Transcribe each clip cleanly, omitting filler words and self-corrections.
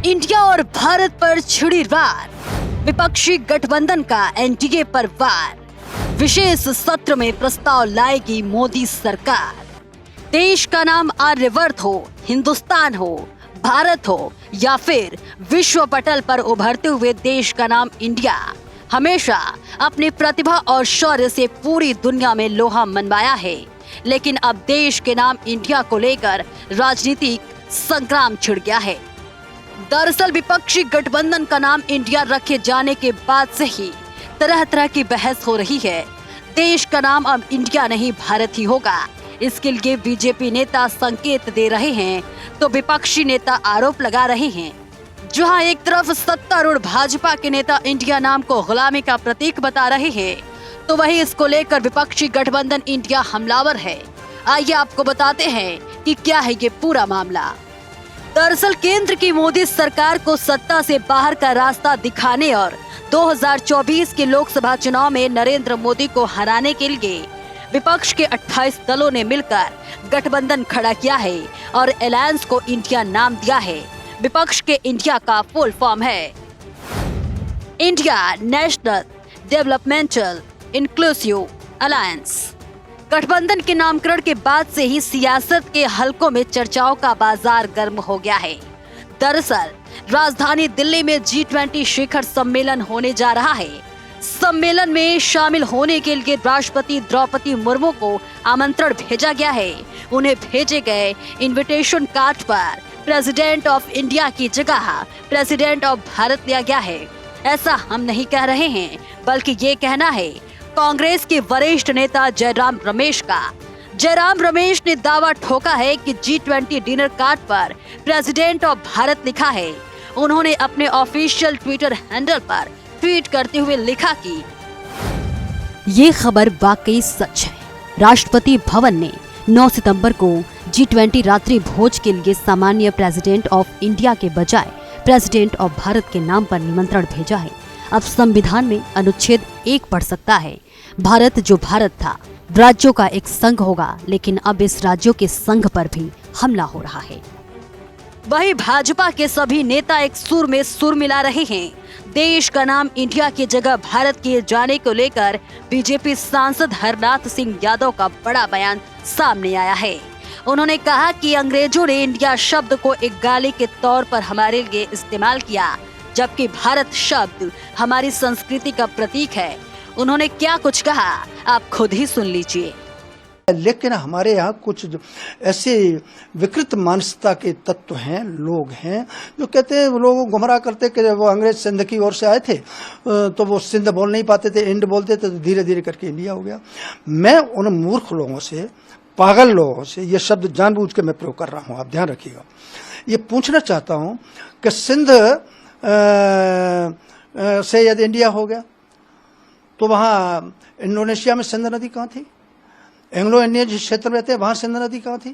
India और भारत पर छिड़ी वार, विपक्षी गठबंधन का एनडीए पर वार। विशेष सत्र में प्रस्ताव लाएगी मोदी सरकार। देश का नाम आर्यवर्त हो, हिंदुस्तान हो, भारत हो या फिर विश्व पटल पर उभरते हुए देश का नाम इंडिया, हमेशा अपनी प्रतिभा और शौर्य से पूरी दुनिया में लोहा मनवाया है। लेकिन अब देश के नाम इंडिया को लेकर राजनीतिक संग्राम छिड़ गया है। दरअसल विपक्षी गठबंधन का नाम इंडिया रखे जाने के बाद से ही तरह तरह की बहस हो रही है। देश का नाम अब इंडिया नहीं भारत ही होगा। इसके लिए बीजेपी नेता संकेत दे रहे हैं तो विपक्षी नेता आरोप लगा रहे हैं। जहां एक तरफ सत्तारूढ़ भाजपा के नेता इंडिया नाम को गुलामी का प्रतीक बता रहे हैं, तो वहीं इसको लेकर विपक्षी गठबंधन इंडिया हमलावर है। आइए आपको बताते हैं कि क्या है ये पूरा मामला। दरअसल केंद्र की मोदी सरकार को सत्ता से बाहर का रास्ता दिखाने और 2024 के लोकसभा चुनाव में नरेंद्र मोदी को हराने के लिए विपक्ष के 28 दलों ने मिलकर गठबंधन खड़ा किया है और अलायंस को इंडिया नाम दिया है। विपक्ष के इंडिया का फुल फॉर्म है India national developmental inclusive alliance. गठबंधन के नामकरण के बाद से ही सियासत के हलकों में चर्चाओं का बाजार गर्म हो गया है। दरअसल राजधानी दिल्ली में G20 शिखर सम्मेलन होने जा रहा है। सम्मेलन में शामिल होने के लिए राष्ट्रपति द्रौपदी मुर्मू को आमंत्रण भेजा गया है। उन्हें भेजे गए इनविटेशन कार्ड पर प्रेसिडेंट ऑफ इंडिया की जगह प्रेसिडेंट ऑफ भारत लिया गया है। ऐसा हम नहीं कह रहे हैं, बल्कि ये कहना है कांग्रेस के वरिष्ठ नेता जयराम रमेश का। जयराम रमेश ने दावा ठोका है कि G20 डिनर कार्ड पर प्रेसिडेंट ऑफ भारत लिखा है। उन्होंने अपने ऑफिशियल ट्विटर हैंडल पर ट्वीट करते हुए लिखा कि ये खबर वाकई सच है। राष्ट्रपति भवन ने 9 सितंबर को G20 रात्रि भोज के लिए सामान्य प्रेसिडेंट ऑफ इंडिया के बजाय प्रेसिडेंट ऑफ भारत के नाम पर निमंत्रण भेजा है। अब संविधान में अनुच्छेद 1 पढ़ सकता है, भारत जो भारत था राज्यों का एक संघ होगा, लेकिन अब इस राज्यों के संघ पर भी हमला हो रहा है। वहीं भाजपा के सभी नेता एक सुर में सुर मिला रहे हैं। देश का नाम इंडिया की जगह भारत किए जाने को लेकर बीजेपी सांसद हरनाथ सिंह यादव का बड़ा बयान सामने आया है। उन्होंने कहा कि अंग्रेजों ने इंडिया शब्द को एक गाली के तौर पर हमारे लिए इस्तेमाल किया, जबकि भारत शब्द हमारी संस्कृति का प्रतीक है। उन्होंने क्या कुछ कहा आप खुद ही सुन लीजिए। लेकिन हमारे यहाँ कुछ ऐसे विकृत मानसिकता के तत्व हैं, लोग हैं जो कहते हैं, लोगों को गुमराह करते कि वो अंग्रेज सिंध की ओर से आए थे तो वो सिंध बोल नहीं पाते थे, इंड बोलते थे, तो धीरे धीरे करके इंडिया हो गया। मैं उन मूर्ख लोगों से, पागल लोगों से, ये शब्द जानबूझ के मैं प्रयोग कर रहा हूँ, आप ध्यान रखिएगा, ये पूछना चाहता हूँ कि सिंध से यदि इंडिया हो गया तो वहाँ इंडोनेशिया में सिंध नदी कहाँ थी? एंग्लो इंडियन जिस क्षेत्र में रहते हैं वहाँ सिंध नदी कहाँ थी?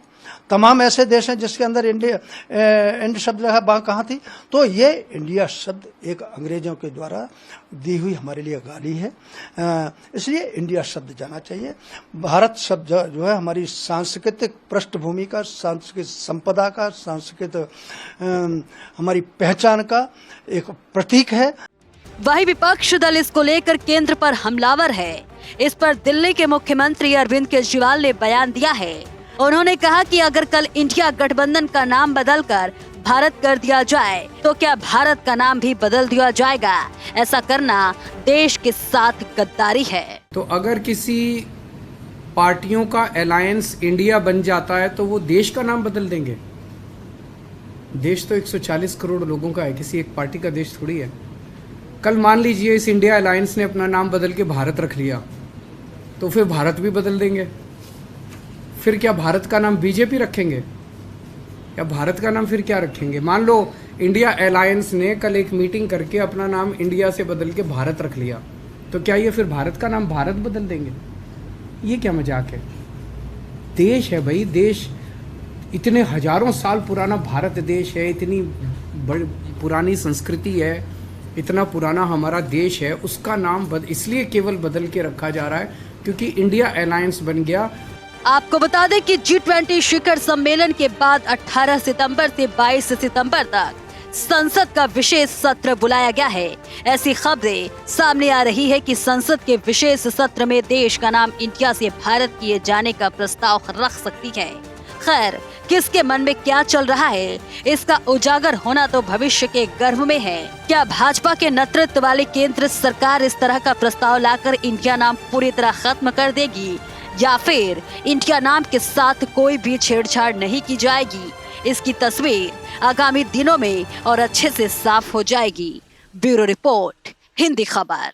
तमाम ऐसे देश हैं जिसके अंदर इंड शब्द रहा, वहाँ कहाँ थी? तो ये इंडिया शब्द एक अंग्रेजों के द्वारा दी हुई हमारे लिए गाली है, इसलिए इंडिया शब्द जाना चाहिए। भारत शब्द जो है हमारी सांस्कृतिक पृष्ठभूमि का, सांस्कृतिक संपदा का, सांस्कृतिक हमारी पहचान का एक प्रतीक है। वही विपक्ष दल इसको लेकर केंद्र पर हमलावर है। इस पर दिल्ली के मुख्यमंत्री अरविंद केजरीवाल ने बयान दिया है। उन्होंने कहा कि अगर कल इंडिया गठबंधन का नाम बदलकर भारत कर दिया जाए तो क्या भारत का नाम भी बदल दिया जाएगा? ऐसा करना देश के साथ गद्दारी है। तो अगर किसी पार्टियों का अलायंस इंडिया बन जाता है तो वो देश का नाम बदल देंगे? देश तो 140 करोड़ लोगों का है, किसी एक पार्टी का देश थोड़ी है। कल मान लीजिए इस इंडिया अलायंस ने अपना नाम बदल के भारत रख लिया, तो फिर भारत भी बदल देंगे। फिर क्या भारत का नाम बीजेपी रखेंगे या भारत का नाम फिर क्या रखेंगे? मान लो इंडिया अलायंस ने कल एक मीटिंग करके अपना नाम इंडिया से बदल के भारत रख लिया, तो क्या ये फिर भारत का नाम भारत बदल देंगे? ये क्या मजाक है? देश है भाई, देश इतने हजारों साल पुराना भारत देश है, इतनी बड़ी पुरानी संस्कृति है, इतना पुराना हमारा देश है, उसका नाम इसलिए केवल बदल के रखा जा रहा है क्योंकि इंडिया अलायंस बन गया। आपको बता दें कि G20 शिखर सम्मेलन के बाद 18 सितंबर से 22 सितंबर तक संसद का विशेष सत्र बुलाया गया है। ऐसी खबरें सामने आ रही है कि संसद के विशेष सत्र में देश का नाम इंडिया से भारत किए जाने का प्रस्ताव रख सकती है। खैर, किसके मन में क्या चल रहा है, इसका उजागर होना तो भविष्य के गर्भ में है। क्या भाजपा के नेतृत्व वाली केंद्र सरकार इस तरह का प्रस्ताव लाकर इंडिया नाम पूरी तरह खत्म कर देगी, या फिर इंडिया नाम के साथ कोई भी छेड़छाड़ नहीं की जाएगी? इसकी तस्वीर आगामी दिनों में और अच्छे से साफ हो जाएगी। ब्यूरो रिपोर्ट, हिंदी खबर।